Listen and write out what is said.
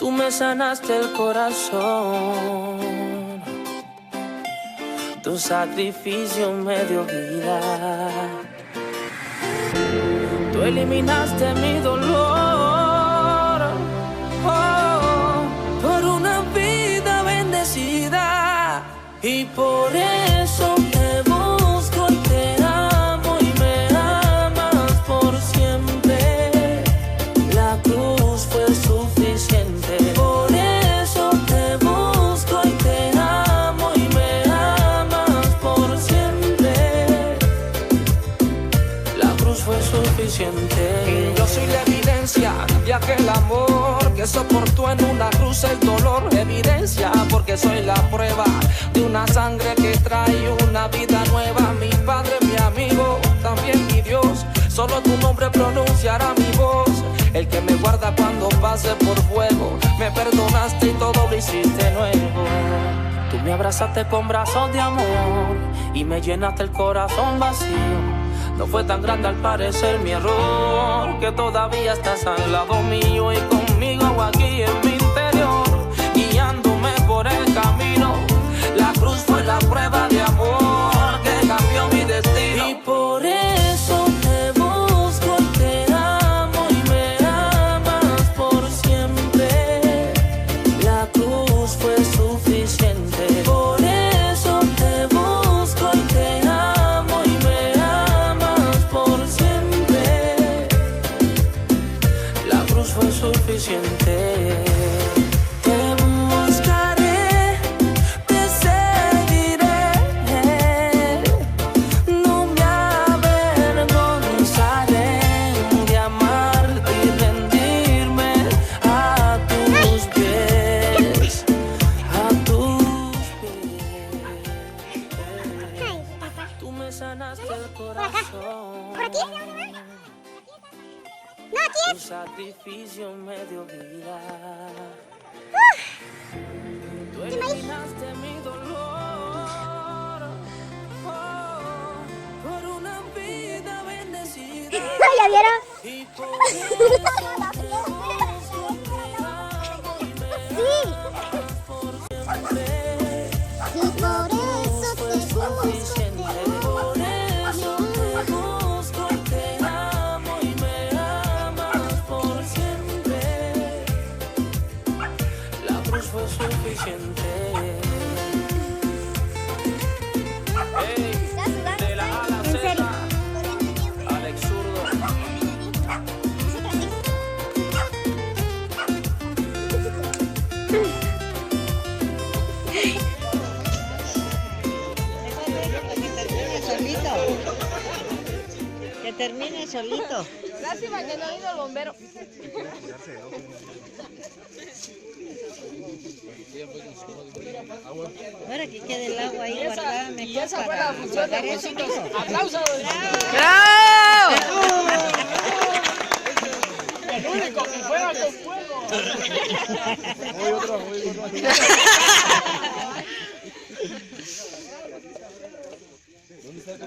Tú me sanaste el corazón, tu sacrificio me dio vida. Tú eliminaste mi dolor, por una vida bendecida. Y por eso te busco y te amo y me amas por siempre. La cruz fue suficiente. Por eso te busco y te amo y me amas por siempre. La cruz fue suficiente. Yo soy la evidencia de aquel amor que soportó en una cruz el dolor. Evidencia porque soy la prueba de una sangre que trae una vida nueva. Mi padre, mi amigo, también mi Dios. Solo tu nombre pronunciará mi voz. El que me guarda cuando pase por fuego. Me perdonaste y todo lo hiciste nuevo. Tú me abrazaste con brazos de amor y me llenaste el corazón vacío. No fue tan grande al parecer mi error, que todavía estás al lado mío y conmigo aquí en mi interior, guiándome por el camino. La cruz fue la prueba de amor que cambió mi destino. Y por eso te busco y te amo y me amas por siempre. La cruz fue suficiente. Por eso te busco y te amo y me amas por siempre. La cruz fue suficiente. Sanaste el corazón. ¿Por aquí? No, aquí. Tu sacrificio me dio vida. Tú eliminaste mi dolor, por una vida bendecida. ¿Ya vieron? Y por eso te busco, te amo y me amas por siempre. Y por eso te busco. Fue suficiente. Hey, de la A a la Z, Alex Zurdo. Que termine solito. Lástima que no ha ido el bombero. Ahora que quede el agua ahí guardada mejor. Y esa fue la función de músicos. ¡Aplausos! ¡Bravo! El único que juega con fuego. ¿Dónde está el